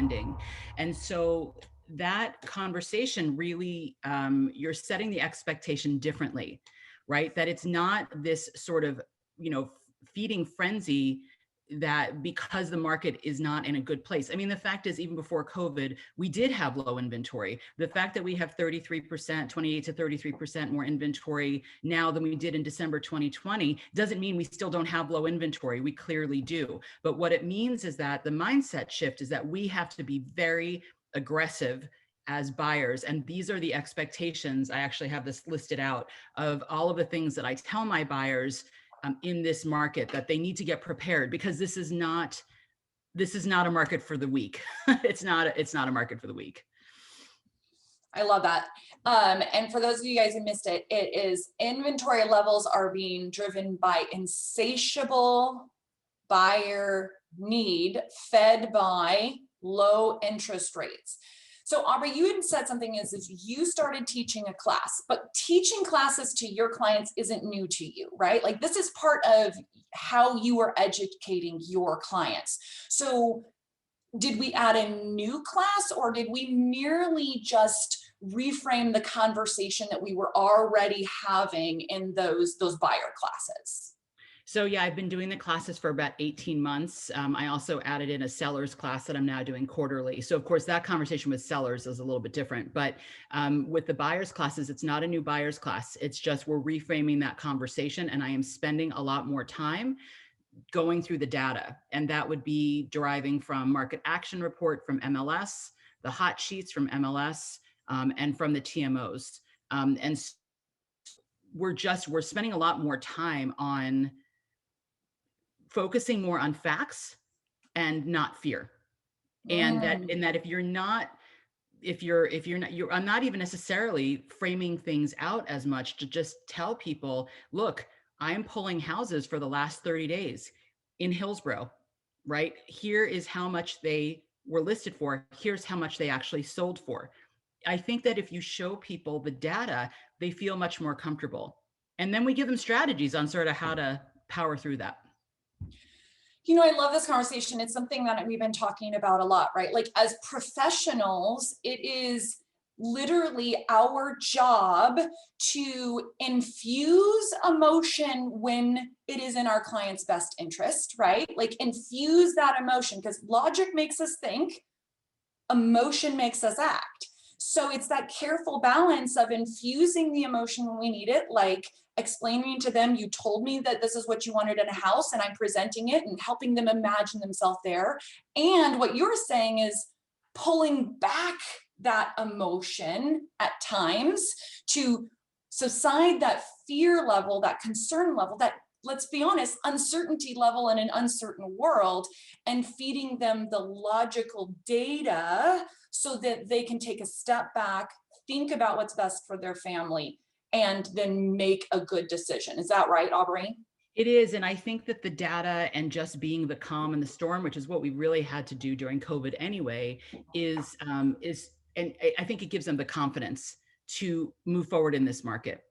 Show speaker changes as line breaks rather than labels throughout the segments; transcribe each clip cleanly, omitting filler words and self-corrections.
lending. And so that conversation really, you're setting the expectation differently, right? That it's not this sort of, feeding frenzy that because the market is not in a good place. I mean, the fact is, even before COVID, we did have low inventory. The fact that we have 33%, 28 to 33% more inventory now than we did in December 2020 doesn't mean we still don't have low inventory. We clearly do. But what it means is that the mindset shift is that we have to be very aggressive as buyers. And these are the expectations. I actually have this listed out of all of the things that I tell my buyers in this market, that they need to get prepared, because this is not a market for the weak. It's not a market for the weak.
I love that. And for those of you guys who missed it, it is inventory levels are being driven by insatiable buyer need, fed by low interest rates. So Aubrey, you had said something is you started teaching a class, but teaching classes to your clients isn't new to you, right? Like this is part of how you are educating your clients. So did we add a new class, or did we merely just reframe the conversation that we were already having in those buyer classes?
So yeah, I've been doing the classes for about 18 months. I also added in a sellers class that I'm now doing quarterly. So of course that conversation with sellers is a little bit different, but with the buyers classes, it's not a new buyers class. It's just we're reframing that conversation, and I am spending a lot more time going through the data. And that would be deriving from market action report from MLS, the hot sheets from MLS, and from the TMOs. And we're spending a lot more time on focusing more on facts and not fear. And that if you're not, I'm not even necessarily framing things out as much to just tell people, look, I'm pulling houses for the last 30 days in Hillsborough, right? Here is how much they were listed for. Here's how much they actually sold for. I think that if you show people the data, they feel much more comfortable. And then we give them strategies on sort of how to power through that.
You know, I love this conversation. It's something that we've been talking about a lot, right? Like as professionals, it is literally our job to infuse emotion when it is in our client's best interest, right? Like infuse that emotion, because logic makes us think, emotion makes us act. So it's that careful balance of infusing the emotion when we need it, like explaining to them, you told me that this is what you wanted in a house and I'm presenting it, and helping them imagine themselves there. And what you're saying is pulling back that emotion at times to subside that fear level, that concern level, that, let's be honest, uncertainty level in an uncertain world, and feeding them the logical data so that they can take a step back, think about what's best for their family, and then make a good decision. Is that right, Aubrey?
It is. And I think that the data and just being the calm in the storm, which is what we really had to do during COVID anyway, is, and I think it gives them the confidence to move forward in this market.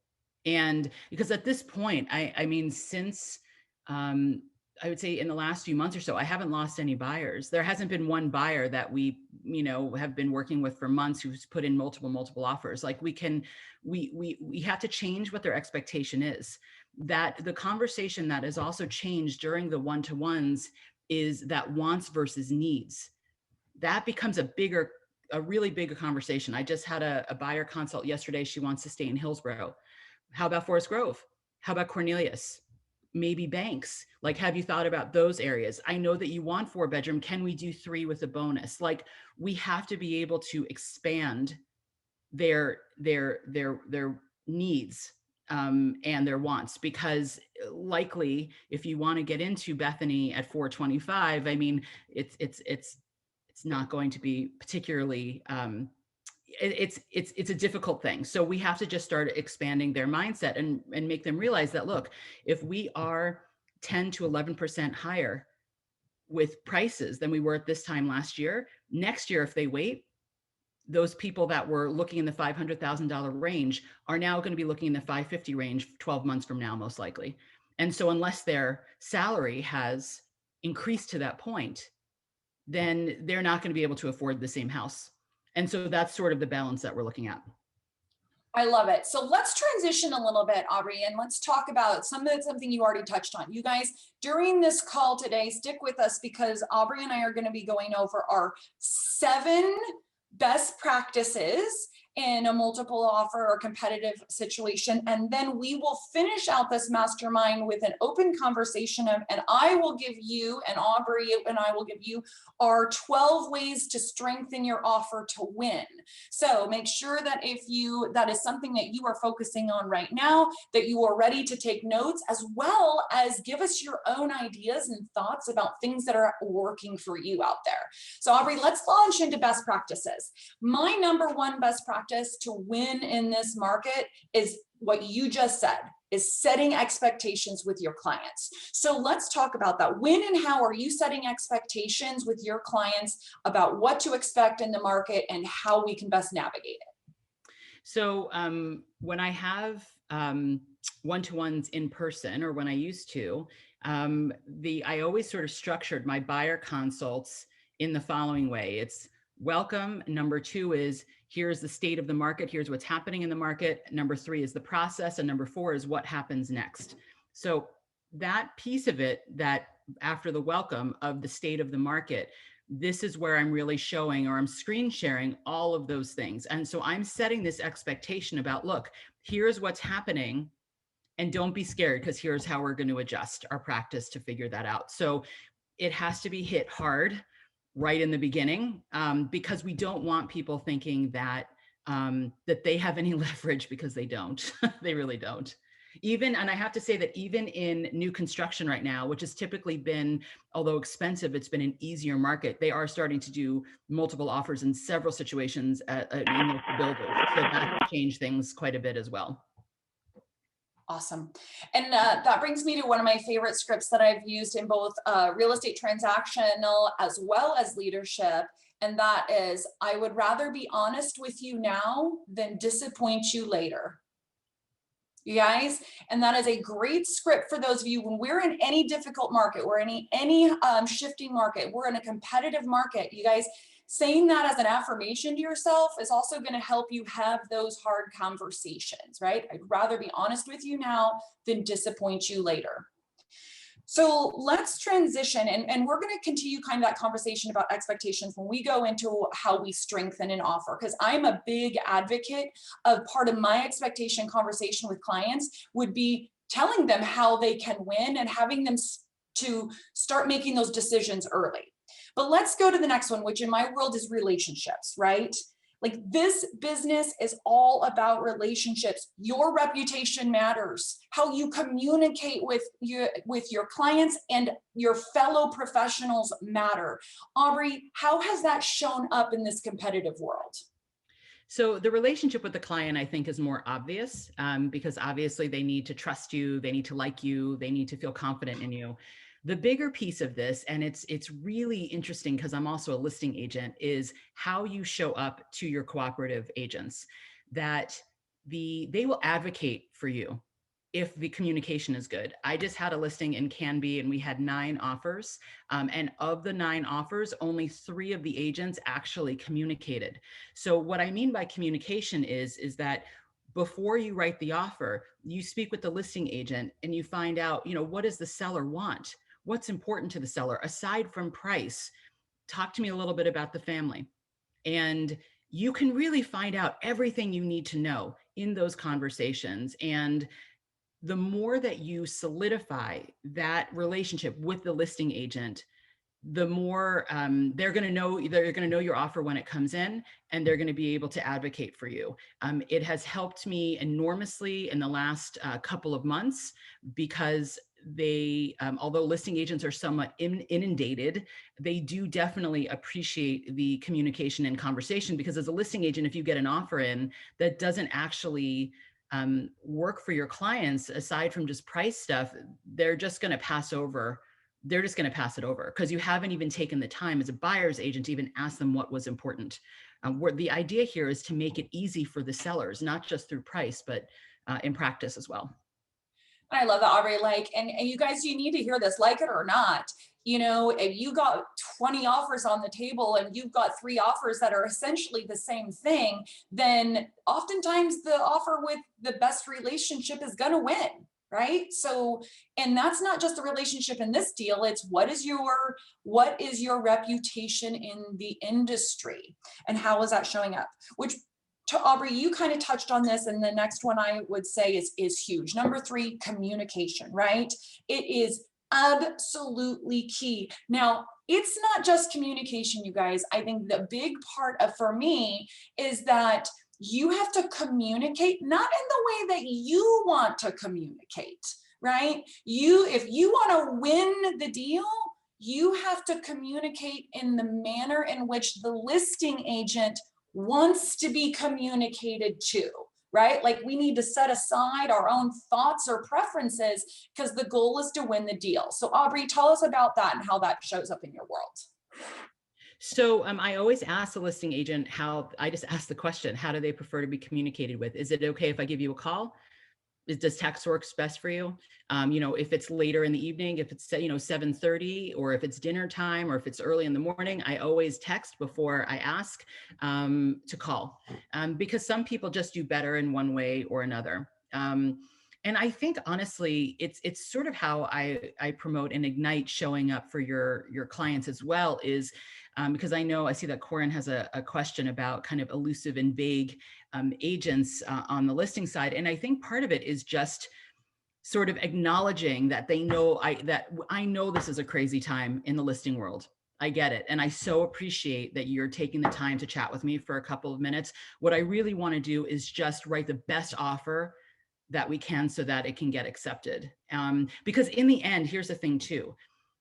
And because at this point, I mean, since, I would say in the last few months or so, I haven't lost any buyers. There hasn't been one buyer that we, have been working with for months who's put in multiple offers. Like we have to change what their expectation is. That the conversation that has also changed during the one-to-ones is that wants versus needs. That becomes a really bigger conversation. I just had a buyer consult yesterday. She wants to stay in Hillsborough. How about Forest Grove? How about Cornelius? Maybe Banks. Like, have you thought about those areas? I know that you want 4-bedroom. Can we do 3 with a bonus? Like, we have to be able to expand their needs and their wants, because likely if you want to get into Bethany at 425, I mean, it's not going to be particularly, it's a difficult thing. So we have to just start expanding their mindset and make them realize that, look, if we are 10 to 11% higher with prices than we were at this time last year, next year, if they wait, those people that were looking in the $500,000 range are now going to be looking in the $550,000 range 12 months from now, most likely. And so unless their salary has increased to that point, then they're not going to be able to afford the same house. And so that's sort of the balance that we're looking at.
I love it. So let's transition a little bit, Aubrey, and let's talk about something you already touched on. You guys, during this call today, stick with us because Aubrey and I are going to be going over our 7 best practices in a multiple offer or competitive situation. And then we will finish out this mastermind with an open conversation and I will give you, and Aubrey and I will give you our 12 ways to strengthen your offer to win. So make sure that that is something that you are focusing on right now, that you are ready to take notes, as well as give us your own ideas and thoughts about things that are working for you out there. So Aubrey, let's launch into best practices. My number 1 best practice to win in this market is what you just said, is setting expectations with your clients. So let's talk about that. When and how are you setting expectations with your clients about what to expect in the market and how we can best navigate it?
So when I have one-to-ones in person, or when I used to, I always sort of structured my buyer consults in the following way. It's welcome. Number 2 is here's the state of the market. Here's what's happening in the market. Number 3 is the process. And number 4 is what happens next. So that piece of it, that after the welcome of the state of the market, this is where I'm really showing, or I'm screen sharing all of those things. And so I'm setting this expectation about, look, here's what's happening and don't be scared because here's how we're going to adjust our practice to figure that out. So it has to be hit hard right in the beginning, because we don't want people thinking that that they have any leverage, because they don't. They really don't. And I have to say that even in new construction right now, which has typically been, although expensive, it's been an easier market. They are starting to do multiple offers in several situations in local builders. So that changed things quite a bit as well.
Awesome. And that brings me to one of my favorite scripts that I've used in both real estate transactional as well as leadership. And that is, I would rather be honest with you now than disappoint you later. You guys, and that is a great script for those of you when we're in any difficult market, we're in any shifting market, we're in a competitive market. You guys, saying that as an affirmation to yourself is also going to help you have those hard conversations, right? I'd rather be honest with you now than disappoint you later. So let's transition, and we're going to continue kind of that conversation about expectations when we go into how we strengthen an offer, because I'm a big advocate of part of my expectation conversation with clients would be telling them how they can win and having them to start making those decisions early. But let's go to the next one, which in my world is relationships, right? Like, this business is all about relationships. Your reputation matters. How you communicate with your clients and your fellow professionals matter. Aubrey, how has that shown up in this competitive world?
So the relationship with the client, I think, is more obvious, because obviously they need to trust you, they need to like you, they need to feel confident in you. The bigger piece of this, and it's really interesting because I'm also a listing agent, is how you show up to your cooperative agents. That they will advocate for you if the communication is good. I just had a listing in Canby and we had 9 offers. And of the 9 offers, only 3 of the agents actually communicated. So what I mean by communication is that before you write the offer, you speak with the listing agent and you find out, what does the seller want? What's important to the seller aside from price? Talk to me a little bit about the family. And you can really find out everything you need to know in those conversations. And the more that you solidify that relationship with the listing agent, the more they're going to know your offer when it comes in, and they're going to be able to advocate for you. It has helped me enormously in the last couple of months, because they, although listing agents are somewhat inundated, they do definitely appreciate the communication and conversation, because as a listing agent, if you get an offer in that doesn't actually work for your clients, aside from just price stuff, they're just going to pass over. They're just going to pass it over because you haven't even taken the time as a buyer's agent to even ask them what was important. Where the idea here is to make it easy for the sellers, not just through price, but in practice as well.
I love that, Aubrey. And you guys, you need to hear this, like it or not. if you got 20 offers on the table and you've got 3 offers that are essentially the same thing, then oftentimes the offer with the best relationship is going to win. Right. So, and that's not just the relationship in this deal. It's what is your reputation in the industry and how is that showing up? Which, to Aubrey, you kind of touched on this, and the next one I would say is huge. Number 3, communication, right? It is absolutely key. Now, it's not just communication, you guys. I think the big part of, for me, is that you have to communicate not in the way that you want to communicate, right? If you want to win the deal, you have to communicate in the manner in which the listing agent wants to be communicated to, right? Like, we need to set aside our own thoughts or preferences because the goal is to win the deal. So Aubrey, tell us about that and how that shows up in your world.
So I always ask the listing agent I just ask the question, how do they prefer to be communicated with? Is it okay if I give you a call? Does text works best for you? If it's later in the evening, if it's 7:30, or if it's dinner time, or if it's early in the morning, I always text before I ask to call, because some people just do better in one way or another. And I think honestly, it's sort of how I promote and ignite showing up for your clients as well, is because I see that Corin has a question about kind of elusive and vague agents on the listing side. And I think part of it is just sort of acknowledging that I know this is a crazy time in the listing world. I get it. And I so appreciate that you're taking the time to chat with me for a couple of minutes. What I really want to do is just write the best offer that we can so that it can get accepted. Because in the end, here's the thing too,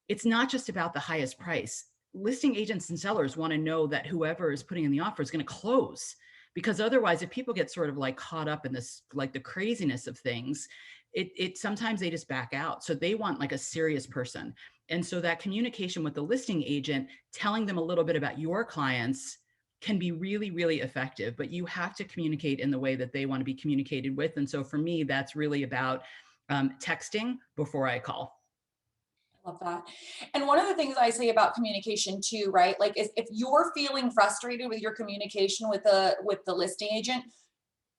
it's not just about the highest price. Listing agents and sellers want to know that whoever is putting in the offer is going to close, because otherwise, if people get sort of like caught up in this, like the craziness of things, it sometimes they just back out. So they want like a serious person. And so that communication with the listing agent, telling them a little bit about your clients, can be really, really effective, but you have to communicate in the way that they want to be communicated with. And so for me, that's really about texting before I call.
Love that. And one of the things I say about communication too, right? Like, if you're feeling frustrated with your communication with the listing agent,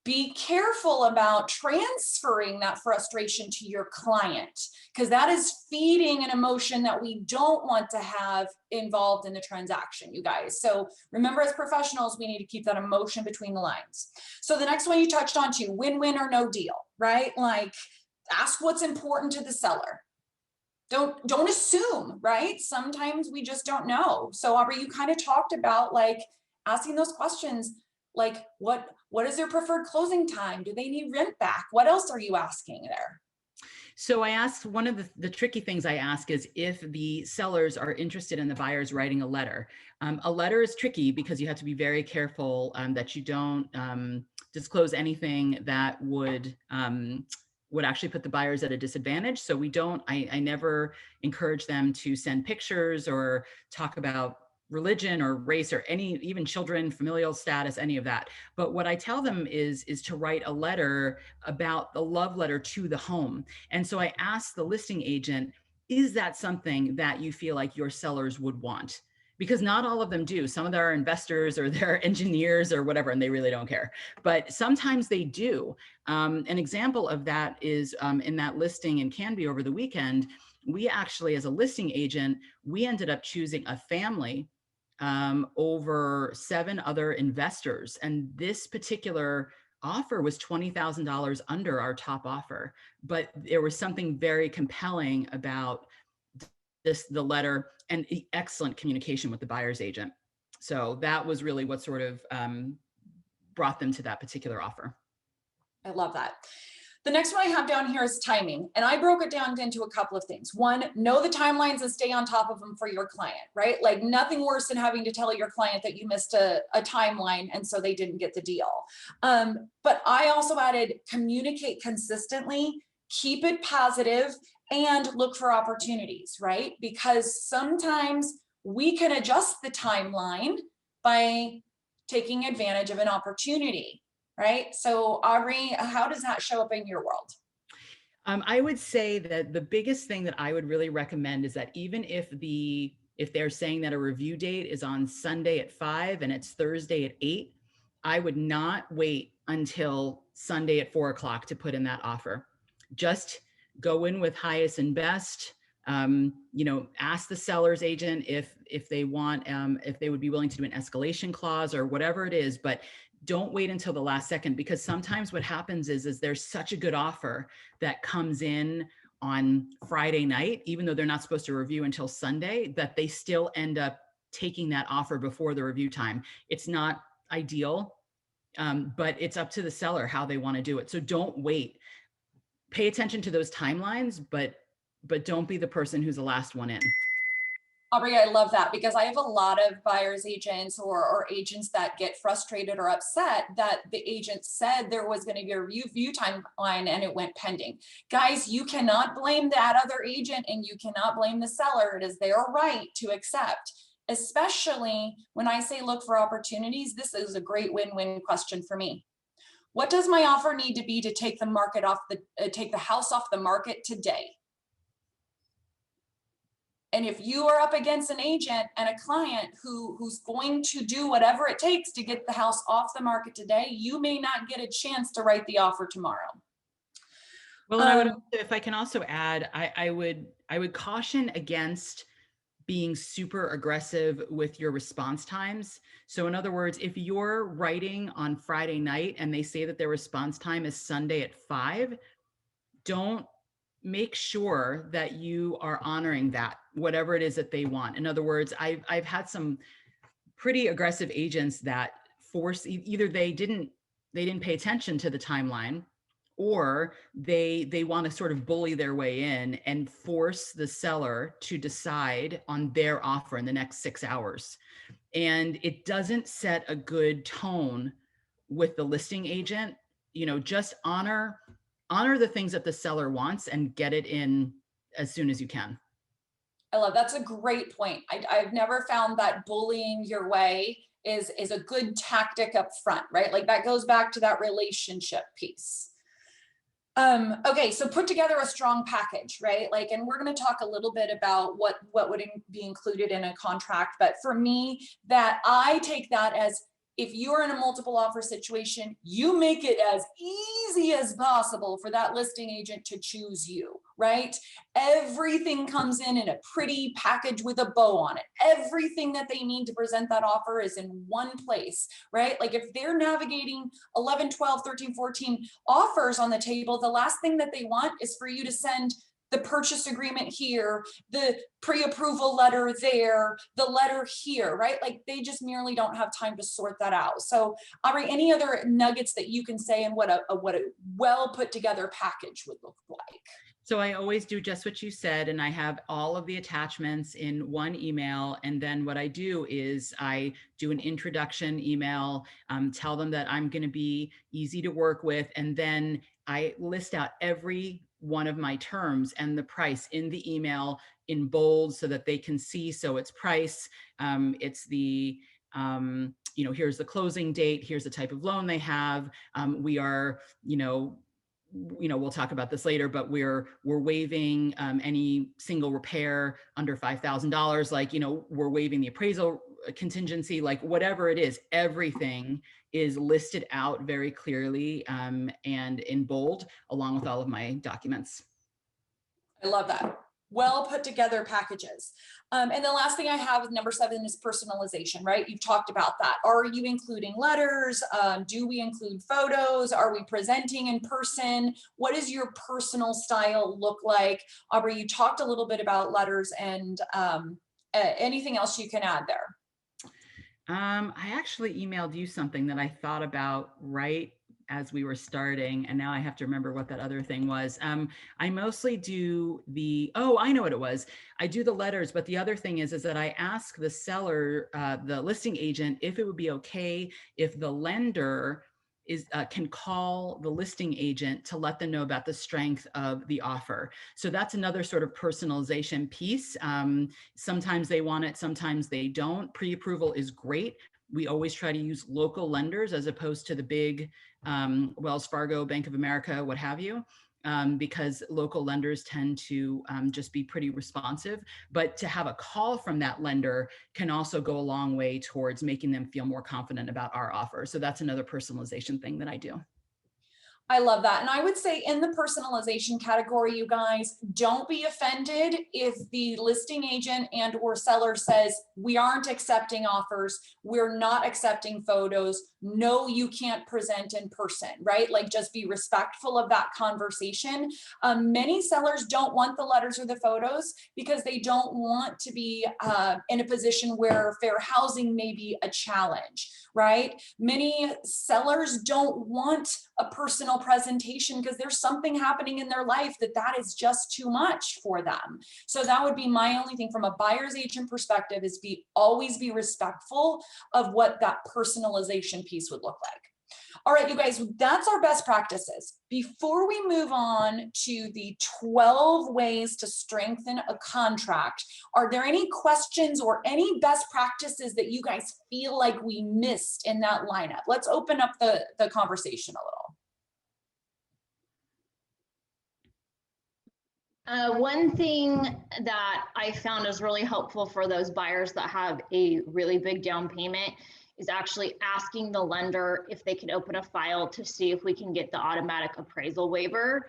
be careful about transferring that frustration to your client, because that is feeding an emotion that we don't want to have involved in the transaction, you guys. So remember, as professionals, we need to keep that emotion between the lines. So the next one you touched on too, win-win or no deal, right? Like, ask what's important to the seller. Don't assume, right? Sometimes we just don't know. So Aubrey, you kind of talked about like asking those questions, like what is their preferred closing time? Do they need rent back? What else are you asking there?
So I asked, one of the tricky things I ask is if the sellers are interested in the buyers writing a letter. A letter is tricky because you have to be very careful that you don't disclose anything that would actually put the buyers at a disadvantage. So I never encourage them to send pictures or talk about religion or race or even children, familial status, any of that. But what I tell them is to write a letter about the love letter to the home. And so I asked the listing agent, is that something that you feel like your sellers would want? Because not all of them do. Some of them are investors or they're engineers or whatever, and they really don't care. But sometimes they do. An example of that is in that listing in Canby over the weekend, we actually, as a listing agent, we ended up choosing a family over 7 other investors. And this particular offer was $20,000 under our top offer. But there was something very compelling about the letter and excellent communication with the buyer's agent. So that was really what sort of brought them to that particular offer.
I love that. The next one I have down here is timing. And I broke it down into a couple of things. One, know the timelines and stay on top of them for your client, right? Like, nothing worse than having to tell your client that you missed a timeline and so they didn't get the deal. But I also added communicate consistently, keep it positive, and look for opportunities, right? Because sometimes we can adjust the timeline by taking advantage of an opportunity. Right. So Aubrey, how does that show up in your world?
I would say that the biggest thing that I would really recommend is that even if they're saying that a review date is on Sunday at 5 and it's Thursday at 8, I would not wait until Sunday at 4 o'clock to put in that offer. Just go in with highest and best. Ask the seller's agent if they want, if they would be willing to do an escalation clause or whatever it is, but don't wait until the last second, because sometimes what happens is there's such a good offer that comes in on Friday night, even though they're not supposed to review until Sunday, that they still end up taking that offer before the review time. It's not ideal, but it's up to the seller how they want to do it. So don't wait. Pay attention to those timelines, but don't be the person who's the last one in.
Aubrey, I love that, because I have a lot of buyer's agents or agents that get frustrated or upset that the agent said there was going to be a review timeline and it went pending. Guys, you cannot blame that other agent and you cannot blame the seller. It is their right to accept, especially when I say look for opportunities. This is a great win-win question for me. What does my offer need to be to take the house off the market today? And if you are up against an agent and a client who's going to do whatever it takes to get the house off the market today, you may not get a chance to write the offer tomorrow.
Well, and I would, if I can also add, I would caution against being super aggressive with your response times. So in other words, if you're writing on Friday night and they say that their response time is Sunday at 5, don't make sure that you are honoring that, whatever it is that they want. In other words, I've had some pretty aggressive agents that force, either they didn't pay attention to the timeline, or they want to sort of bully their way in and force the seller to decide on their offer in the next 6 hours. And it doesn't set a good tone with the listing agent. Just honor the things that the seller wants and get it in as soon as you can.
I love, that's a great point. I've never found that bullying your way is a good tactic up front, right? Like that goes back to that relationship piece. Okay, so put together a strong package, right? Like, and we're going to talk a little bit about what would be included in a contract. But for me, that I take that as, if you're in a multiple offer situation, you make it as easy as possible for that listing agent to choose you, right? Everything comes in a pretty package with a bow on it. Everything that they need to present that offer is in one place, right? Like if they're navigating 11, 12, 13, 14 offers on the table, the last thing that they want is for you to send the purchase agreement here, the pre-approval letter there, the letter here, right? Like they just merely don't have time to sort that out. So Aubrey, any other nuggets that you can say and what a well put together package would look like?
So I always do just what you said, and I have all of the attachments in one email. And then what I do is I do an introduction email, tell them that I'm going to be easy to work with. And then I list out every one of my terms and the price in the email in bold so that they can see. So it's price, it's the, here's the closing date, here's the type of loan they have. We are, we'll talk about this later, but we're waiving any single repair under $5,000. Like, we're waiving the appraisal contingency, like whatever it is, everything is listed out very clearly and in bold, along with all of my documents.
I love that. Well put together packages. And the last thing I have with number 7 is personalization, right? You've talked about that. Are you including letters? Do we include photos? Are we presenting in person? What does your personal style look like? Aubrey, you talked a little bit about letters, and anything else you can add there?
I actually emailed you something that I thought about right as we were starting, and now I have to remember what that other thing was. I mostly do I know what it was. I do the letters, but the other thing is that I ask the seller, the listing agent, if it would be okay if the lender can call the listing agent to let them know about the strength of the offer. So that's another sort of personalization piece. Sometimes they want it, sometimes they don't. Pre-approval is great. We always try to use local lenders as opposed to the big Wells Fargo, Bank of America, what have you. because local lenders tend to just be pretty responsive. But to have a call from that lender can also go a long way towards making them feel more confident about our offer. So that's another personalization thing that I do.
I love that. And I would say in the personalization category, you guys, don't be offended if the listing agent and or seller says, we aren't accepting offers, we're not accepting photos, no, you can't present in person, right? Like, just be respectful of that conversation. Many sellers don't want the letters or the photos because they don't want to be in a position where fair housing may be a challenge, right? Many sellers don't want a personal presentation because there's something happening in their life that is just too much for them. So that would be my only thing from a buyer's agent perspective, is always be respectful of what that personalization piece would look like. All right, you guys, that's our best practices. Before we move on to the 12 ways to strengthen a contract, are there any questions or any best practices that you guys feel like we missed in that lineup? Let's open up the conversation a little.
One thing that I found is really helpful for those buyers that have a really big down payment is actually asking the lender if they can open a file to see if we can get the automatic appraisal waiver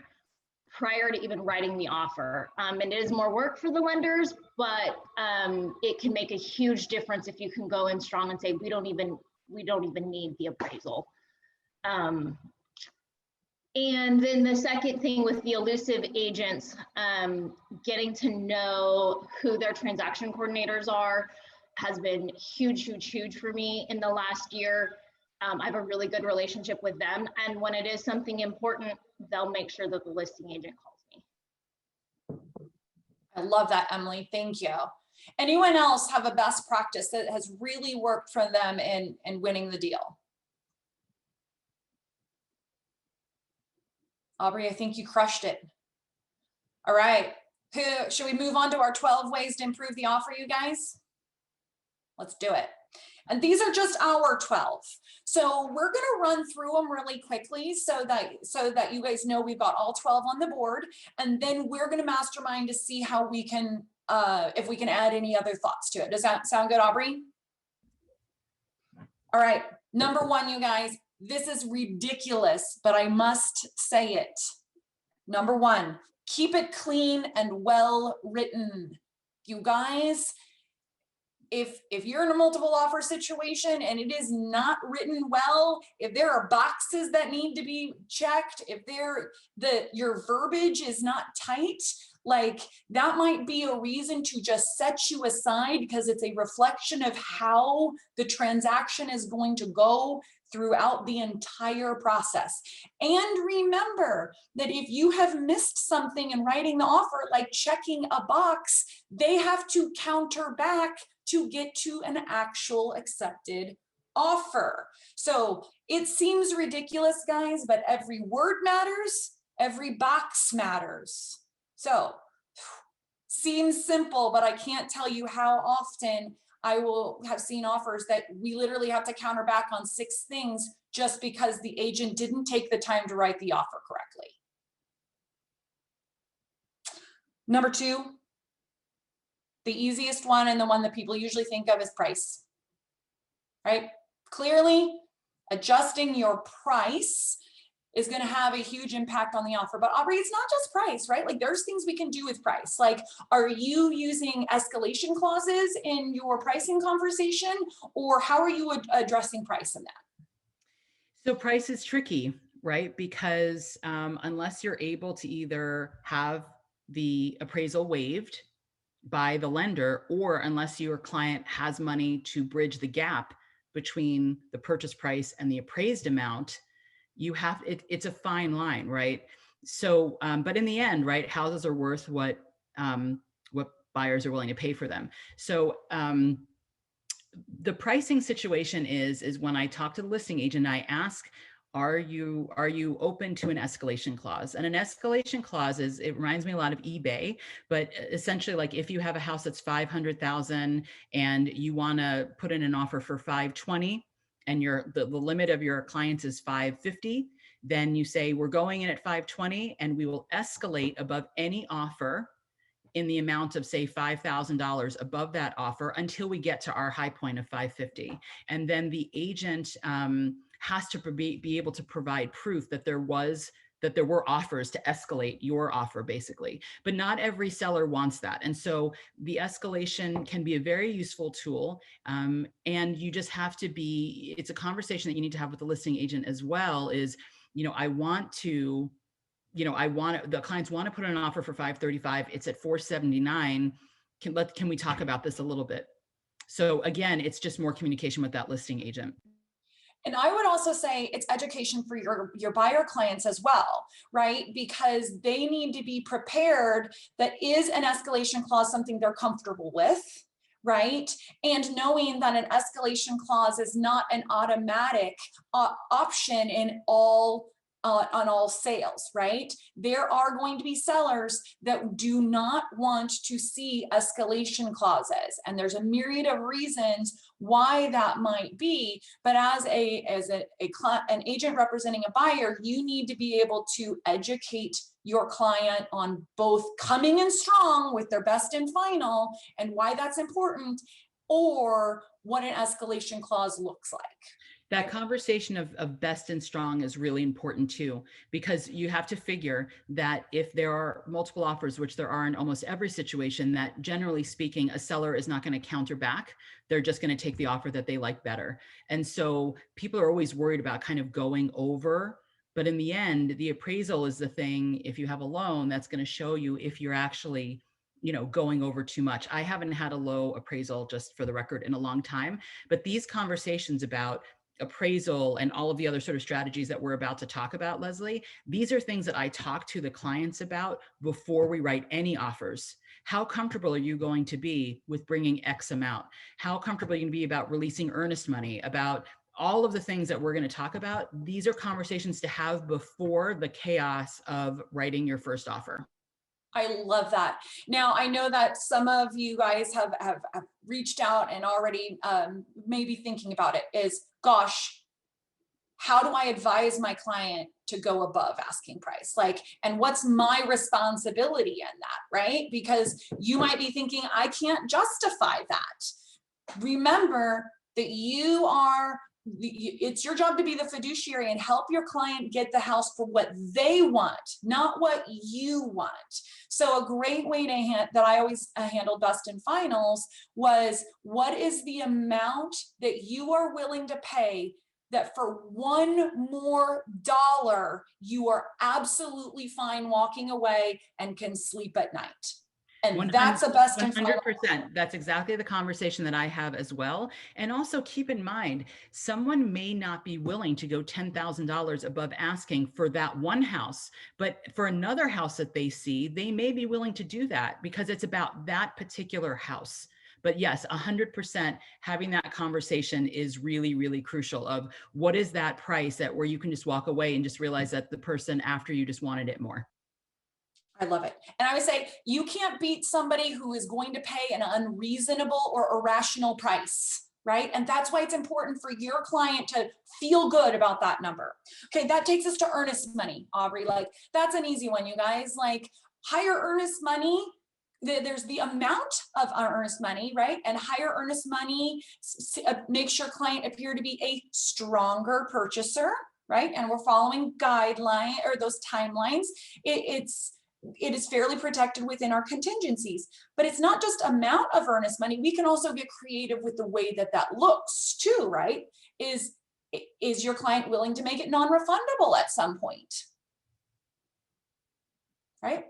prior to even writing the offer. And it is more work for the lenders, but it can make a huge difference if you can go in strong and say, we don't even need the appraisal. And then the second thing with the elusive agents, getting to know who their transaction coordinators are has been huge, huge, huge for me in the last year. I have a really good relationship with them. And when it is something important, they'll make sure that the listing agent calls me.
I love that, Emily. Thank you. Anyone else have a best practice that has really worked for them in winning the deal? Aubrey, I think you crushed it. All right. Should we move on to our 12 ways to improve the offer, you guys? Let's do it. And these are just our 12. So we're going to run through them really quickly so that you guys know we've got all 12 on the board. And then we're going to mastermind to see how we can, if we can add any other thoughts to it. Does that sound good, Aubrey? All right. Number one, you guys, this is ridiculous, but I must say it. Number one, keep it clean and well written. You guys, if you're in a multiple offer situation and it is not written well, if there are boxes that need to be checked, if your verbiage is not tight, like that might be a reason to just set you aside because it's a reflection of how the transaction is going to go throughout the entire process. And remember that if you have missed something in writing the offer, like checking a box, they have to counter back to get to an actual accepted offer. So it seems ridiculous, guys, but every word matters, every box matters. So seems simple, but I can't tell you how often I will have seen offers that we literally have to counter back on 6 things just because the agent didn't take the time to write the offer correctly. Number 2, the easiest one and the one that people usually think of is price, right? Clearly, adjusting your price is going to have a huge impact on the offer. But Aubrey, it's not just price, right? Like there's things we can do with price. Like, are you using escalation clauses in your pricing conversation, or how are you addressing price in that?
So price is tricky, right? Because unless you're able to either have the appraisal waived by the lender, or unless your client has money to bridge the gap between the purchase price and the appraised amount, it's a fine line, right? So, but in the end, right, houses are worth what buyers are willing to pay for them. So the pricing situation is when I talk to the listing agent, I ask, are you open to an escalation clause? And an escalation clause it reminds me a lot of eBay, but essentially, like if you have a house that's 500,000 and you want to put in an offer for 520, and the limit of your clients is 550, then you say, we're going in at 520 and we will escalate above any offer in the amount of, say, $5,000 above that offer until we get to our high point of 550. And then the agent has to be able to provide proof that there were offers to escalate your offer, basically. But not every seller wants that. And so the escalation can be a very useful tool. And you just have to it's a conversation that you need to have with the listing agent as well, is, the clients want to put in an offer for 535. It's at 479. Can we talk about this a little bit? So again, it's just more communication with that listing agent.
And I would also say it's education for your buyer clients as well, right? Because they need to be prepared that is an escalation clause something they're comfortable with, right? And knowing that an escalation clause is not an automatic option in on all sales, right? There are going to be sellers that do not want to see escalation clauses, and there's a myriad of reasons why that might be. But as an agent representing a buyer, you need to be able to educate your client on both coming in strong with their best and final and why that's important, or what an escalation clause looks like.
That conversation of best and strong is really important too, because you have to figure that if there are multiple offers, which there are in almost every situation, that generally speaking, a seller is not going to counter back. They're just going to take the offer that they like better. And so people are always worried about kind of going over. But in the end, the appraisal is the thing, if you have a loan, that's going to show you if you're actually going over too much. I haven't had a low appraisal, just for the record, in a long time. But these conversations about appraisal and all of the other sort of strategies that we're about to talk about, Leslie, these are things that I talk to the clients about before we write any offers. How comfortable are you going to be with bringing X amount? How comfortable are you going to be about releasing earnest money, about all of the things that we're going to talk about? These are conversations to have before the chaos of writing your first offer.
I love that. Now, I know that some of you guys have reached out and already maybe thinking about it is, gosh, how do I advise my client to go above asking price? And what's my responsibility in that, right? Because you might be thinking, I can't justify that. Remember that it's your job to be the fiduciary and help your client get the house for what they want, not what you want. So a great way that I always handled best and finals was, what is the amount that you are willing to pay that for one more dollar, you are absolutely fine walking away and can sleep at night? And that's a best and final.
100%. That's exactly the conversation that I have as well. And also keep in mind, someone may not be willing to go $10,000 above asking for that one house, but for another house that they see, they may be willing to do that because it's about that particular house. But yes, 100% having that conversation is really, really crucial, of what is that price that where you can just walk away and just realize that the person after you just wanted it more.
I love it. And I would say you can't beat somebody who is going to pay an unreasonable or irrational price, right? And that's why it's important for your client to feel good about that number. Okay, that takes us to earnest money, Aubrey. That's an easy one, you guys. Higher earnest money, there's the amount of our earnest money, right? And higher earnest money makes your client appear to be a stronger purchaser, right? And we're following guideline or those timelines. It is fairly protected within our contingencies, but it's not just amount of earnest money. We can also get creative with the way that looks too, right? Is your client willing to make it non-refundable at some point, right?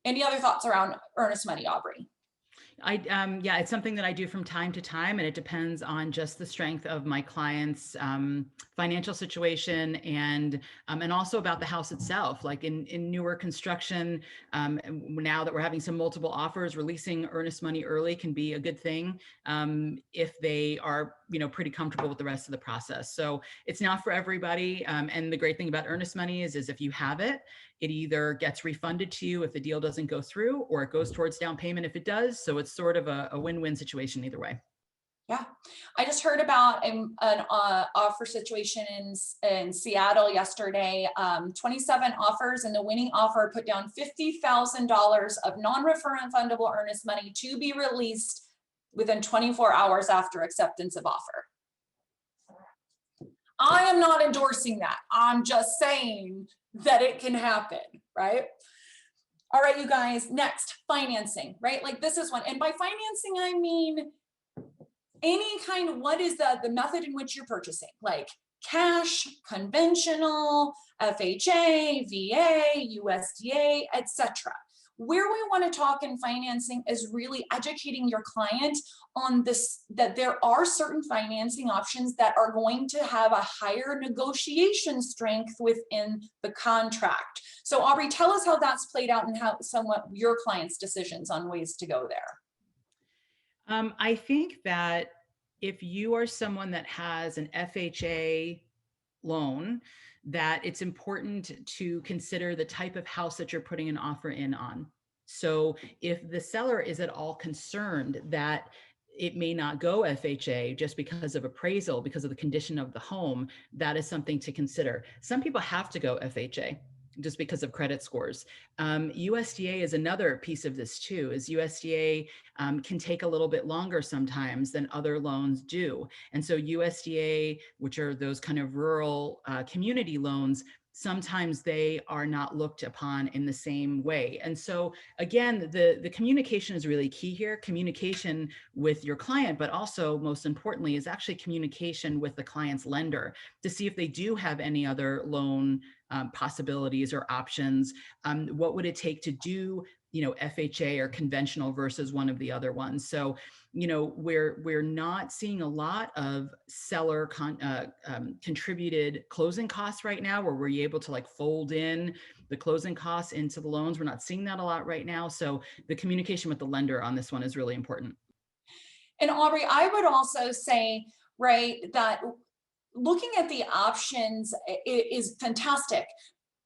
Any other thoughts around earnest money, Aubrey?
Yeah, it's something that I do from time to time, and it depends on just the strength of my client's financial situation and also about the house itself. Like in newer construction, now that we're having some multiple offers, releasing earnest money early can be a good thing if they are pretty comfortable with the rest of the process. So it's not for everybody. And the great thing about earnest money is if you have it, it either gets refunded to you if the deal doesn't go through, or it goes towards down payment if it does. So it's sort of a win-win situation either way.
Yeah, I just heard about an offer situation in Seattle yesterday. 27 offers, and the winning offer put down $50,000 of non-refundable earnest money to be released within 24 hours after acceptance of offer. I am not endorsing that. I'm just saying that it can happen, right? All right, you guys, next, financing, right? Like this is one. And by financing, I mean any kind of, what is the method in which you're purchasing? Like cash, conventional, FHA, VA, USDA, etc. Where we want to talk in financing is really educating your client on this, that there are certain financing options that are going to have a higher negotiation strength within the contract. So Aubrey, tell us how that's played out and how somewhat your clients' decisions on ways to go there.
I think that if you are someone that has an FHA loan, that it's important to consider the type of house that you're putting an offer in on. So if the seller is at all concerned that it may not go FHA just because of appraisal, because of the condition of the home, that is something to consider. Some people have to go FHA just because of credit scores. USDA is another piece of this too, is USDA can take a little bit longer sometimes than other loans do. And so USDA, which are those kind of rural community loans, sometimes they are not looked upon in the same way. And so again, the communication is really key here. Communication with your client, but also most importantly is actually communication with the client's lender to see if they do have any other loan possibilities or options. What would it take to do, FHA or conventional versus one of the other ones? So, we're not seeing a lot of seller contributed closing costs right now, where we're able to like fold in the closing costs into the loans. We're not seeing that a lot right now. So the communication with the lender on this one is really important.
And Aubrey, I would also say, right, that looking at the options is fantastic,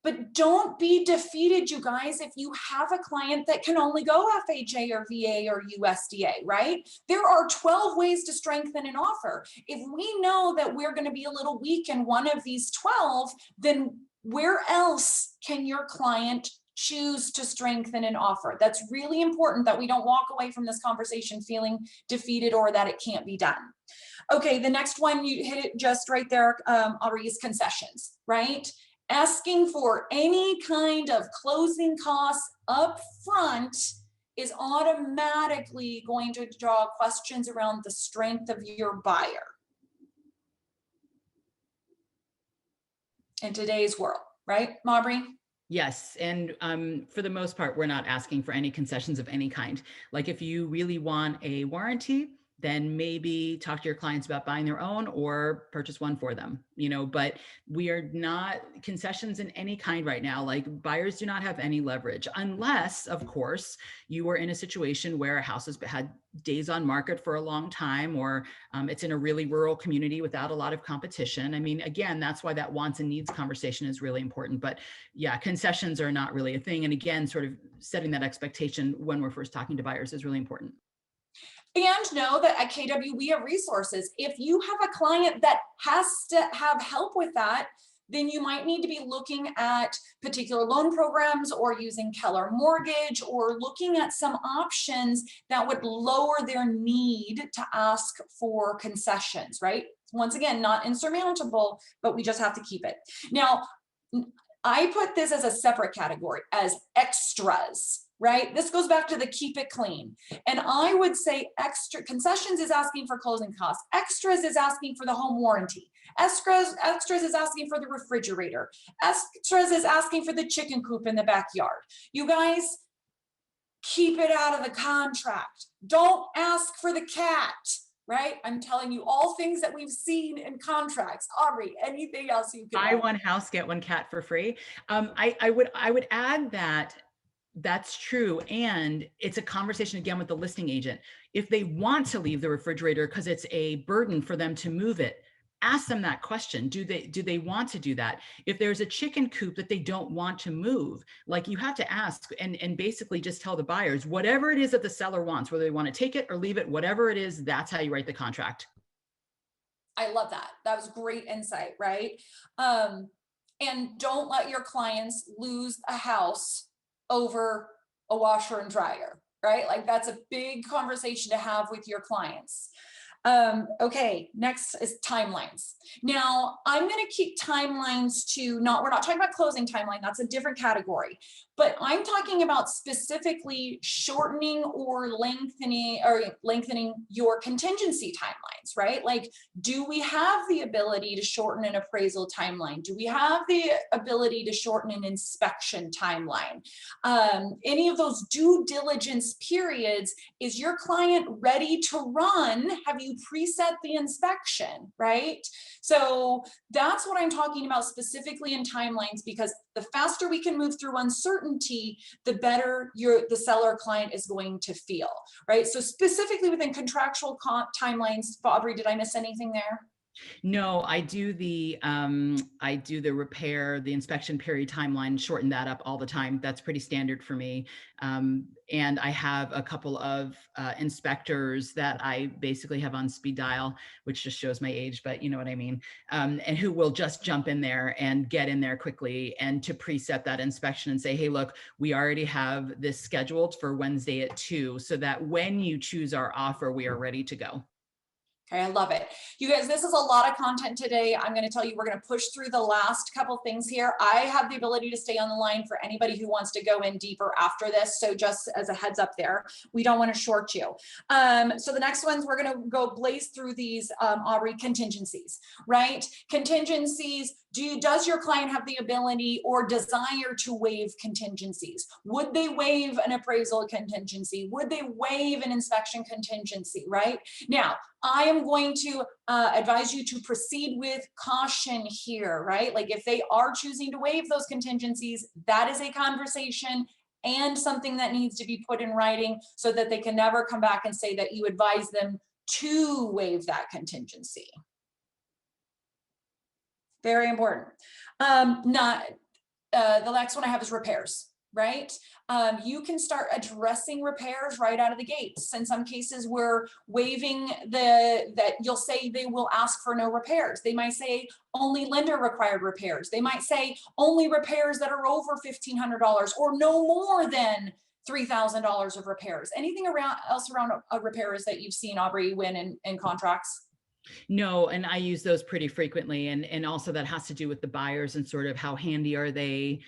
but don't be defeated, you guys, if you have a client that can only go FHA or VA or USDA, right? There are 12 ways to strengthen an offer. If we know that we're going to be a little weak in one of these 12, then where else can your client choose to strengthen an offer? That's really important, that we don't walk away from this conversation feeling defeated or that it can't be done. Okay, the next one, you hit it just right there, Aubrey, is concessions, right? Asking for any kind of closing costs up front is automatically going to draw questions around the strength of your buyer in today's world, right, Aubrey?
Yes. And for the most part, we're not asking for any concessions of any kind. Like if you really want a warranty, then maybe talk to your clients about buying their own or purchase one for them, but we are not concessions in any kind right now. Like buyers do not have any leverage unless, of course, you are in a situation where a house has had days on market for a long time, or it's in a really rural community without a lot of competition. I mean, again, that's why that wants and needs conversation is really important. But yeah, concessions are not really a thing. And again, sort of setting that expectation when we're first talking to buyers is really important.
And know that at KW, we have resources. If you have a client that has to have help with that, then you might need to be looking at particular loan programs or using Keller Mortgage or looking at some options that would lower their need to ask for concessions, right? Once again, not insurmountable, but we just have to keep it. Now, I put this as a separate category as extras. Right? This goes back to the keep it clean. And I would say extra concessions is asking for closing costs. Extras is asking for the home warranty. Extras is asking for the refrigerator. Extras is asking for the chicken coop in the backyard. You guys, keep it out of the contract. Don't ask for the cat, right? I'm telling you all things that we've seen in contracts. Aubrey, anything else you can
buy one house, get one cat for free. I would add that that's true. And it's a conversation again with the listing agent. If they want to leave the refrigerator because it's a burden for them to move it, ask them that question. Do they want to do that? If there's a chicken coop that they don't want to move, like you have to ask and basically just tell the buyers, whatever it is that the seller wants, whether they want to take it or leave it, whatever it is, that's how you write the contract.
I love that. That was great insight, right? And don't let your clients lose a house over a washer and dryer, right? Like that's a big conversation to have with your clients. Okay, next is timelines. Now, I'm going to keep timelines to we're not talking about closing timeline, that's a different category, but I'm talking about specifically shortening or lengthening your contingency timelines, right? Like, do we have the ability to shorten an appraisal timeline? Do we have the ability to shorten an inspection timeline? Any of those due diligence periods, is your client ready to run? Have you preset the inspection, right? So that's what I'm talking about specifically in timelines, because the faster we can move through uncertainty, the better the seller client is going to feel, right? So specifically within contractual timelines, Aubrey, did I miss anything there?
No, I do the repair, the inspection period timeline, shorten that up all the time. That's pretty standard for me. And I have a couple of inspectors that I basically have on speed dial, which just shows my age, but you know what I mean. And who will just jump in there and get in there quickly and to preset that inspection and say, hey, look, we already have this scheduled for Wednesday at 2, so that when you choose our offer, we are ready to go.
Okay, I love it. You guys, this is a lot of content today. I'm going to tell you, we're going to push through the last couple things here. I have the ability to stay on the line for anybody who wants to go in deeper after this. So just as a heads up there, we don't want to short you. So the next ones, we're going to go blaze through these, Aubrey, contingencies, right? Contingencies. Does your client have the ability or desire to waive contingencies? Would they waive an appraisal contingency? Would they waive an inspection contingency, right? Now, I am going to advise you to proceed with caution here, right? Like if they are choosing to waive those contingencies, that is a conversation and something that needs to be put in writing so that they can never come back and say that you advise them to waive that contingency. Very important. The next one I have is repairs, right? You can start addressing repairs right out of the gates. In some cases, we're waiving that you'll say they will ask for no repairs. They might say only lender required repairs. They might say only repairs that are over $1,500 or no more than $3,000 of repairs. Anything else around repairs that you've seen, Aubrey, when in contracts?
No, and I use those pretty frequently. And also that has to do with the buyers and sort of how handy are they,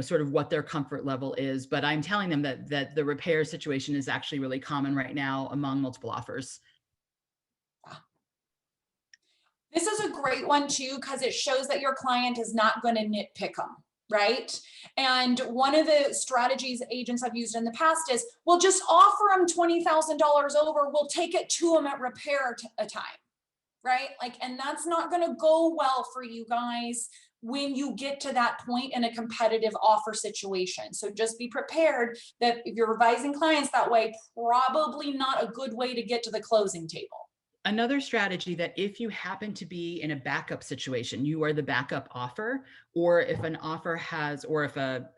sort of what their comfort level is. But I'm telling them that the repair situation is actually really common right now among multiple offers.
This is a great one too, because it shows that your client is not going to nitpick them, right? And one of the strategies agents I've used in the past is, we'll just offer them $20,000 over, we'll take it to them at repair a time, right? Like, and that's not going to go well for you guys when you get to that point in a competitive offer situation. So just be prepared that if you're revising clients that way, probably not a good way to get to the closing table.
Another strategy that if you happen to be in a backup situation, you are the backup offer, or if an offer has, or if a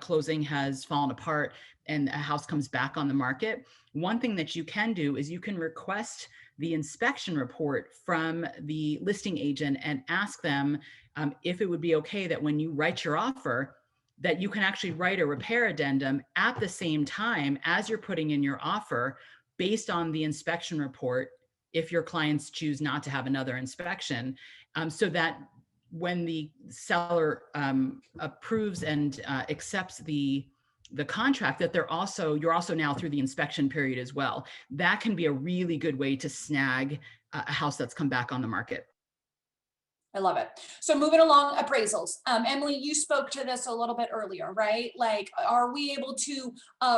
closing has fallen apart and a house comes back on the market, one thing that you can do is you can request the inspection report from the listing agent and ask them if it would be okay that when you write your offer, that you can actually write a repair addendum at the same time as you're putting in your offer based on the inspection report, if your clients choose not to have another inspection, so that when the seller approves and accepts the contract, that you're also now through the inspection period as well. That can be a really good way to snag a house that's come back on the market.
I love it. So moving along, appraisals. Emily, you spoke to this a little bit earlier, right? Like, are we able to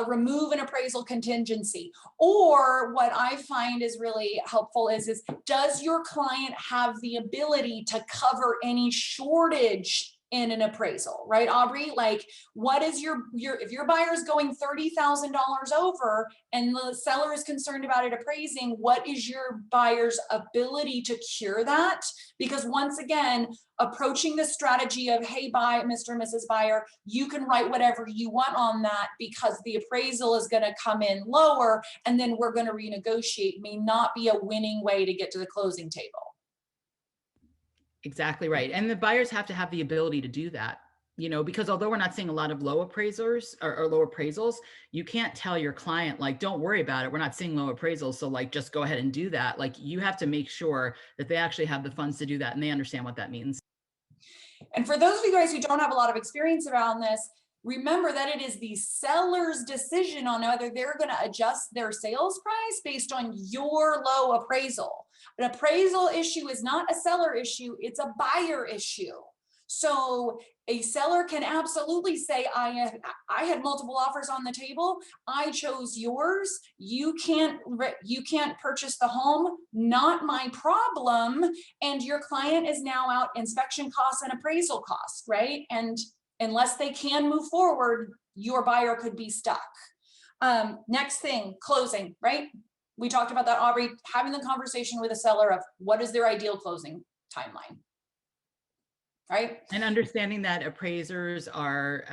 remove an appraisal contingency? Or what I find is really helpful is does your client have the ability to cover any shortage in an appraisal, right, Aubrey? Like, what is if your buyer is going $30,000 over and the seller is concerned about it appraising, what is your buyer's ability to cure that? Because once again, approaching the strategy of, hey, Mr. and Mrs. Buyer, you can write whatever you want on that because the appraisal is going to come in lower and then we're going to renegotiate, may not be a winning way to get to the closing table.
Exactly right. And the buyers have to have the ability to do that, because although we're not seeing a lot of low appraisers or low appraisals, you can't tell your client, like, don't worry about it, we're not seeing low appraisals, so like, just go ahead and do that. Like, you have to make sure that they actually have the funds to do that and they understand what that means.
And for those of you guys who don't have a lot of experience around this, remember that it is the seller's decision on whether they're going to adjust their sales price based on your low appraisal. An appraisal issue is not a seller issue, it's a buyer issue. So a seller can absolutely say, I had multiple offers on the table, I chose yours, you can't purchase the home, not my problem, and your client is now out inspection costs and appraisal costs, right? And unless they can move forward, your buyer could be stuck. Next thing, closing, right? We talked about that, Aubrey, having the conversation with a seller of what is their ideal closing timeline, right?
And understanding that appraisers are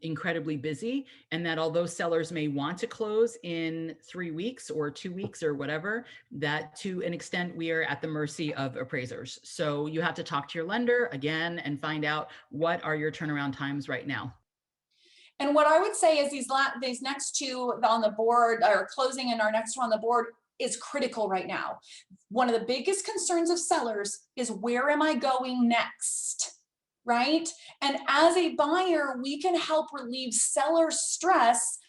incredibly busy, and that although sellers may want to close in 3 weeks or 2 weeks or whatever, that to an extent we are at the mercy of appraisers. So you have to talk to your lender again and find out what are your turnaround times right now.
And what I would say is these next two on the board, or closing and our next one on the board, is critical right now. One of the biggest concerns of sellers is, where am I going next? Right? And as a buyer, we can help relieve seller stress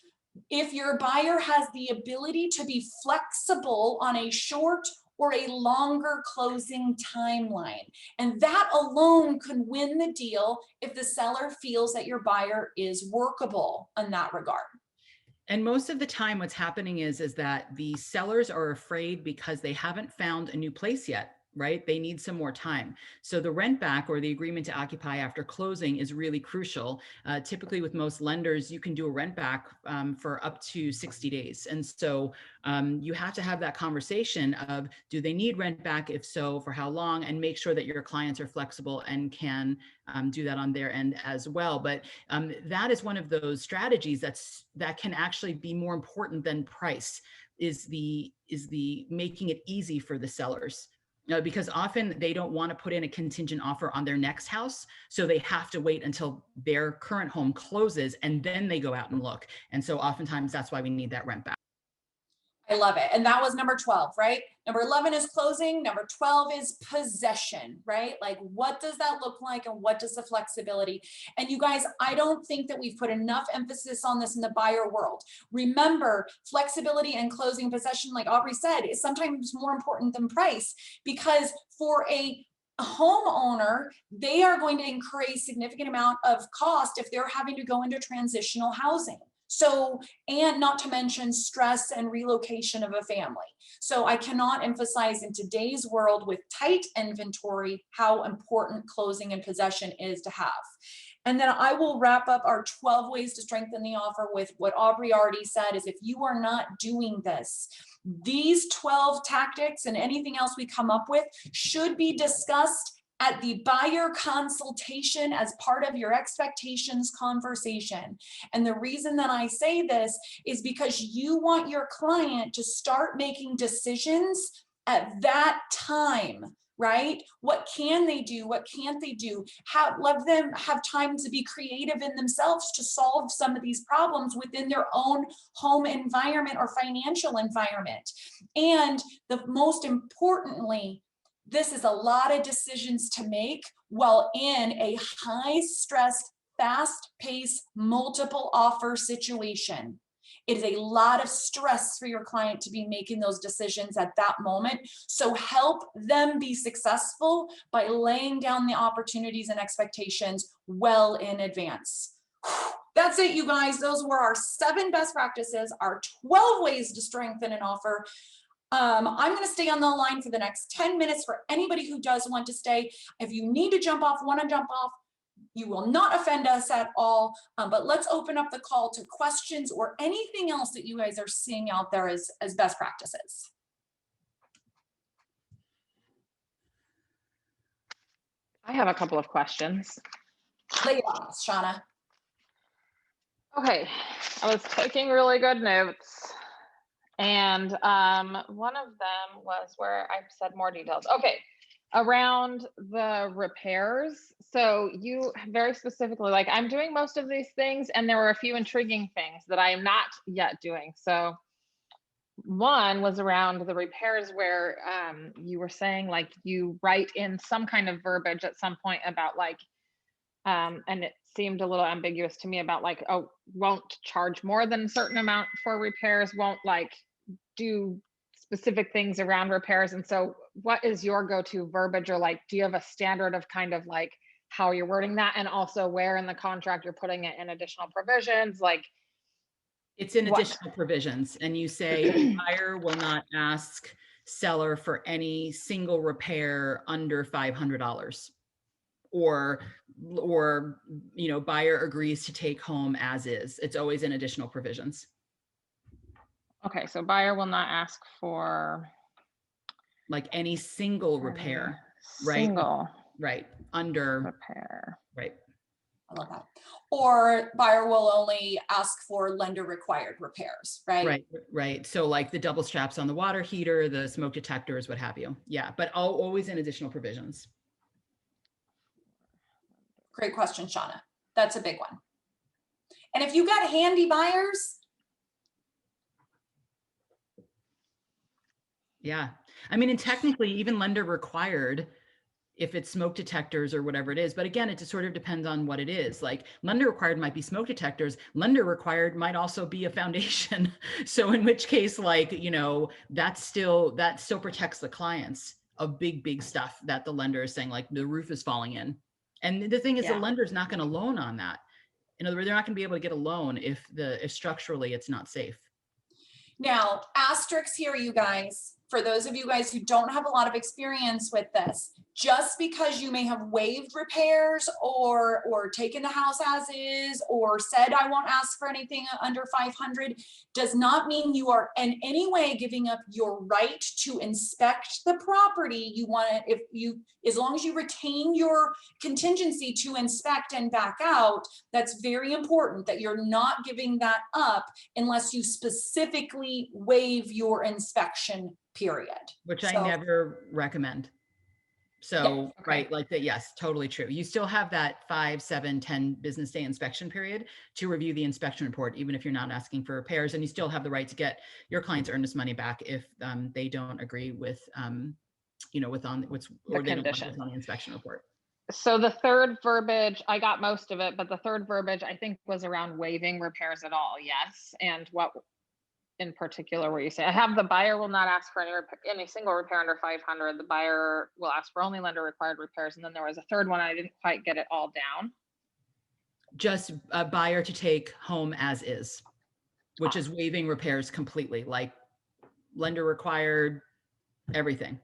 if your buyer has the ability to be flexible on a short or a longer closing timeline. And that alone could win the deal if the seller feels that your buyer is workable in that regard.
And most of the time what's happening is that the sellers are afraid because they haven't found a new place yet, right? They need some more time. So the rent back, or the agreement to occupy after closing, is really crucial. Typically with most lenders, you can do a rent back for up to 60 days. And so you have to have that conversation of, do they need rent back? If so, for how long? And make sure that your clients are flexible and can do that on their end as well. But that is one of those strategies that can actually be more important than price, is the making it easy for the sellers. Because often they don't want to put in a contingent offer on their next house. So they have to wait until their current home closes and then they go out and look. And so oftentimes that's why we need that rent back.
I love it. And that was number 12, right? Number 11 is closing. Number 12 is possession, right? Like, what does that look like and what does the flexibility? And you guys, I don't think that we've put enough emphasis on this in the buyer world. Remember, flexibility and closing possession, like Aubrey said, is sometimes more important than price, because for a homeowner, they are going to incur a significant amount of cost if they're having to go into transitional housing. So, and not to mention stress and relocation of a family. So I cannot emphasize in today's world with tight inventory how important closing and possession is to have. And then I will wrap up our 12 ways to strengthen the offer with what Aubrey already said is, if you are not doing this, these 12 tactics and anything else we come up with should be discussed at the buyer consultation as part of your expectations conversation. And the reason that I say this is because you want your client to start making decisions at that time, right? What can they do? What can't they do? Let them have time to be creative in themselves to solve some of these problems within their own home environment or financial environment. And the most importantly, this is a lot of decisions to make while in a high-stress, fast-paced, multiple offer situation. It is a lot of stress for your client to be making those decisions at that moment. So help them be successful by laying down the opportunities and expectations well in advance. That's it, you guys. Those were our 7 best practices, our 12 ways to strengthen an offer. I'm going to stay on the line for the next 10 minutes for anybody who does want to stay. If you need to jump off, want to jump off, You will not offend us at all, but let's open up the call to questions or anything else that you guys are seeing out there as best practices.
I have a couple of questions.
Lay it on us, Shauna.
Okay, I was taking really good notes. And one of them was where I said more details. Okay, around the repairs. So you very specifically, like, I'm doing most of these things, and there were a few intriguing things that I am not yet doing. So one was around the repairs where you were saying, like, you write in some kind of verbiage at some point about, like, and it seemed a little ambiguous to me about, like, oh, won't charge more than a certain amount for repairs, won't, like, do specific things around repairs. And so what is your go-to verbiage, or, like, do you have a standard of kind of like how you're wording that, and also where in the contract you're putting it in additional provisions? Like,
it's in additional provisions, and you say buyer will not ask seller for any single repair under $500, or buyer agrees to take home as is. It's always in additional provisions.
okay, so buyer will not ask for
like any single repair,
single
right, under
repair,
right.
I love that. Or buyer will only ask for lender required repairs, right?
Right. So like the double straps on the water heater, the smoke detectors, what have you. Yeah, but always in additional provisions.
Great question, Shauna. That's a big one. And if you got handy buyers.
Yeah. I mean, and technically even lender required, if it's smoke detectors or whatever it is. But again, it just sort of depends on what it is. Like lender required might be smoke detectors. Lender required might also be a foundation. So in which case, like, that still protects the clients of big stuff that the lender is saying, like the roof is falling in. And the thing is, the lender's not going to loan on that. In other words, they're not going to be able to get a loan if structurally it's not safe.
Now, asterisks here, you guys. For those of you guys who don't have a lot of experience with this, just because you may have waived repairs or taken the house as is, or said I won't ask for anything under 500, does not mean you are in any way giving up your right to inspect the property. You want to, as long as you retain your contingency to inspect and back out, that's very important that you're not giving that up unless you specifically waive your inspection period.
Which I never recommend. So,
yeah, okay.
Right, like that, yes, totally true. You still have that 5, 7, 10 business day inspection period to review the inspection report, even if you're not asking for repairs, and you still have the right to get your client's earnest money back if they don't agree with, with on what's, or they don't want what's on the inspection report.
So the third verbiage, I got most of it, but the third verbiage I think was around waiving repairs at all. Yes. And what in particular where you say, I have the buyer will not ask for any single repair under 500. The buyer will ask for only lender required repairs. And then there was a third one. I didn't quite get it all down.
Just a buyer to take home as is, which is waiving repairs completely, like lender required, everything.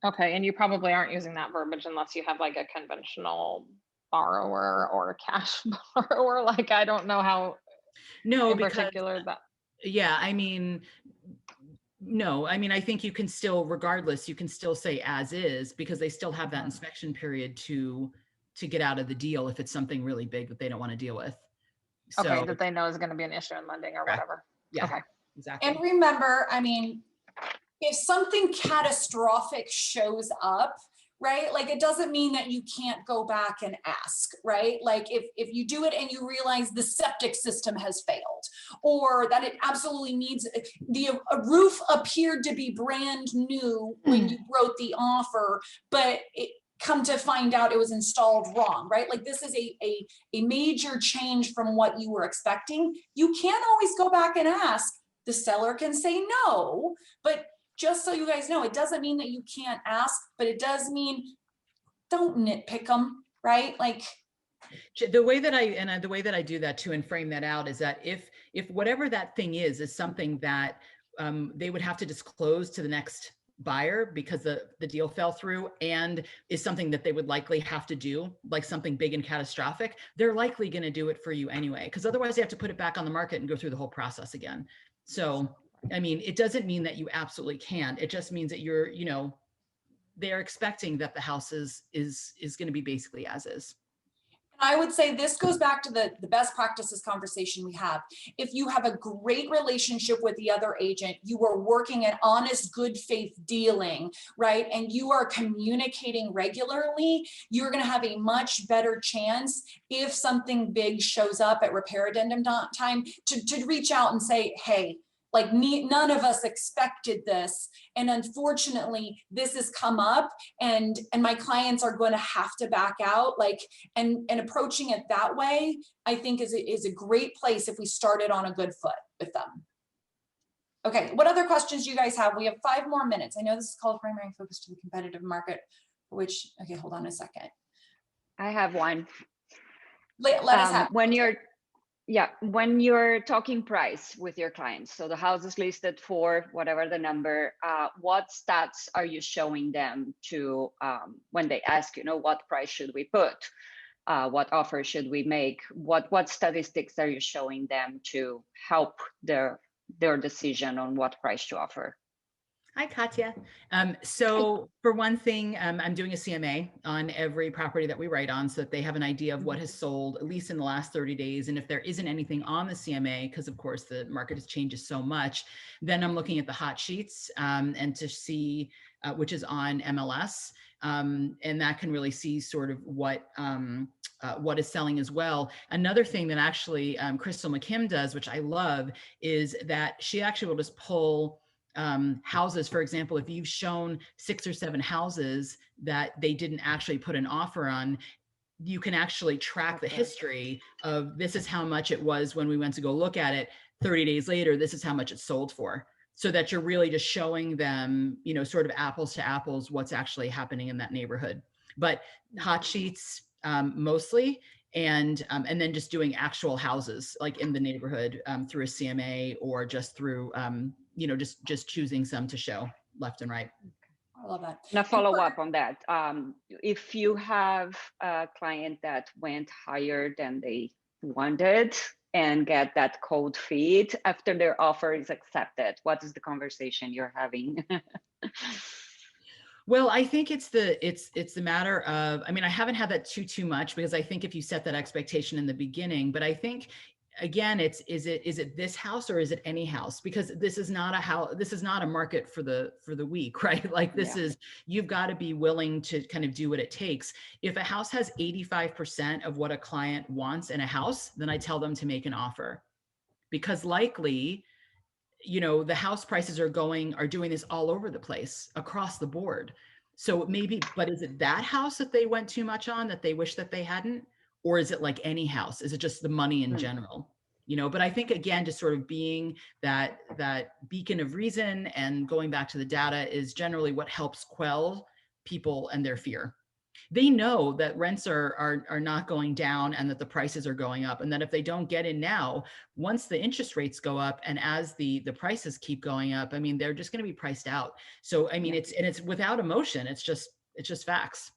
Okay. And you probably aren't using that verbiage unless you have like a conventional borrower or a cash borrower. Like, I don't know how.
No,
in
because
particular that.
Yeah, I mean, no, I mean, I think you can still, regardless, you can still say as is, because they still have that inspection period to get out of the deal if it's something really big that they don't want to deal with. So,
okay, that they know is going to be an issue in lending or whatever.
Yeah,
okay,
exactly.
And remember, I mean, if something catastrophic shows up, right? Like, it doesn't mean that you can't go back and ask, right? Like if you do it and you realize the septic system has failed, or that it absolutely needs, a roof appeared to be brand new when you wrote the offer, but it come to find out it was installed wrong, right? Like, this is a major change from what you were expecting. You can't always go back and ask. The seller can say no, but just so you guys know, it doesn't mean that you can't ask, but it does mean don't nitpick them, right? Like,
the way that I do that too and frame that out is that if whatever that thing is something that they would have to disclose to the next buyer because the deal fell through and is something that they would likely have to do, like something big and catastrophic, they're likely going to do it for you anyway, because otherwise they have to put it back on the market and go through the whole process again. So, I mean, it doesn't mean that you absolutely can't. It just means that you're, you know, they're expecting that the house is going to be basically as is.
I would say this goes back to the best practices conversation we have. If you have a great relationship with the other agent, you are working at honest, good faith dealing, right? And you are communicating regularly, you're going to have a much better chance if something big shows up at repair addendum time to reach out and say, hey, like none of us expected this. And unfortunately, this has come up and my clients are going to have to back out. Like, and approaching it that way, I think is a great place if we started on a good foot with them. Okay, what other questions do you guys have? We have 5 more minutes. I know this is called Primary Focus to the Competitive Market, which, okay, hold on a second.
I have one.
Let us have.
When you're talking price with your clients, so the house is listed for whatever the number, what stats are you showing them to when they ask, you know, what price should we put? What offer should we make? What statistics are you showing them to help their decision on what price to offer?
Hi, Katya. So for one thing, I'm doing a CMA on every property that we write on so that they have an idea of what has sold, at least in the last 30 days. And if there isn't anything on the CMA, because of course the market has changes so much, then I'm looking at the hot sheets and to see which is on MLS. And that can really see sort of what is selling as well. Another thing that actually Crystal McKim does, which I love, is that she actually will just pull houses. For example, if you've shown 6 or 7 houses that they didn't actually put an offer on, you can actually track the history of this is how much it was when we went to go look at it. 30 days later, this is how much it sold for. So that you're really just showing them, you know, sort of apples to apples, what's actually happening in that neighborhood. But hot sheets mostly, and then just doing actual houses like in the neighborhood through a CMA or just through, you know, just choosing some to show left and right.
I love that.
And a follow up on that. If you have a client that went higher than they wanted and get that cold feet after their offer is accepted, what is the conversation you're having?
Well, I think it's the matter of, I mean, I haven't had that too much because I think if you set that expectation in the beginning, but I think again, is it this house or is it any house? Because this is not a house, this is not a market for the weak, right? Like this is, you've got to be willing to kind of do what it takes. If a house has 85% of what a client wants in a house, then I tell them to make an offer, because likely, you know, the house prices are doing this all over the place across the board. So maybe, but is it that house that they went too much on that they wish that they hadn't? Or is it like any house? Is it just the money in general? You know, but I think again, just sort of being that beacon of reason and going back to the data is generally what helps quell people and their fear. They know that rents are not going down and that the prices are going up, and that if they don't get in now, once the interest rates go up and as the prices keep going up, I mean, they're just going to be priced out. So I mean, it's without emotion. It's just facts.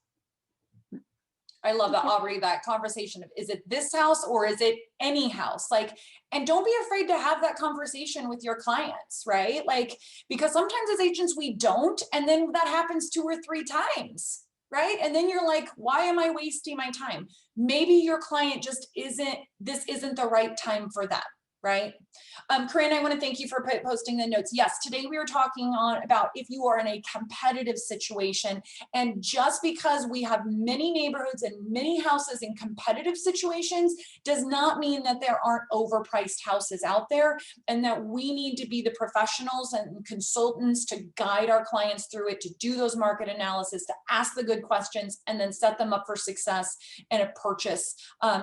I love that, Aubrey, that conversation of, is it this house or is it any house? Like, and don't be afraid to have that conversation with your clients, right? Like, because sometimes as agents, we don't, and then that happens 2 or 3 times, right? And then you're like, why am I wasting my time? Maybe your client just this isn't the right time for them, right? Corinne, I want to thank you for posting the notes. Yes, today we were talking about if you are in a competitive situation, and just because we have many neighborhoods and many houses in competitive situations does not mean that there aren't overpriced houses out there, and that we need to be the professionals and consultants to guide our clients through it, to do those market analysis, to ask the good questions, and then set them up for success and a purchase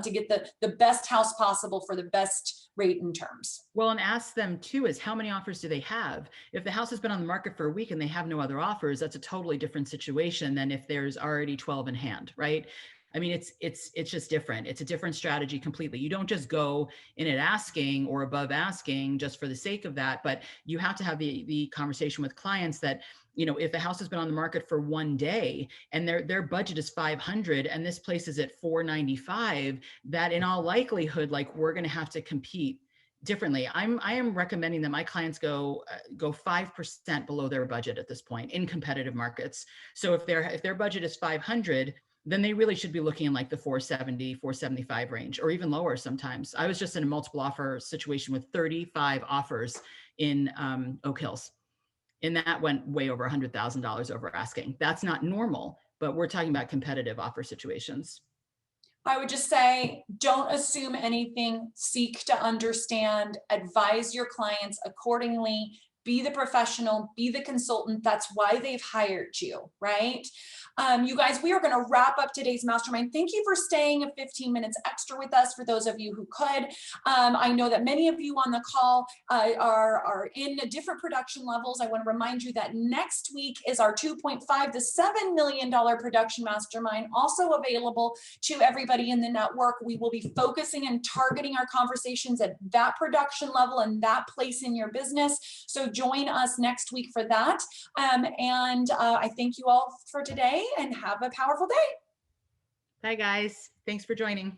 to get the best house possible for the best rate and terms.
Well, and ask them too is how many offers do they have? If the house has been on the market for a week and they have no other offers, that's a totally different situation than if there's already 12 in hand, right? I mean, it's just different. It's a different strategy completely. You don't just go in it asking or above asking just for the sake of that, but you have to have the conversation with clients that if the house has been on the market for 1 day and their budget is 500 and this place is at 495, that in all likelihood, like, we're going to have to compete differently. I am recommending that my clients go 5% below their budget at this point in competitive markets. So if their budget is 500, then they really should be looking in like the 470, 475 range, or even lower sometimes. I was just in a multiple offer situation with 35 offers in Oak Hills, and that went way over $100,000 over asking. That's not normal, but we're talking about competitive offer situations.
I would just say, don't assume anything, seek to understand, advise your clients accordingly, be the professional, be the consultant. That's why they've hired you, right? You guys, we are going to wrap up today's mastermind. Thank you for staying 15 minutes extra with us, for those of you who could. I know that many of you on the call are in different production levels. I want to remind you that next week is our $2.5 to $7 million production mastermind, also available to everybody in the network. We will be focusing and targeting our conversations at that production level and that place in your business. So join us next week for that. I thank you all for today, and have a powerful day.
Bye, guys. Thanks for joining.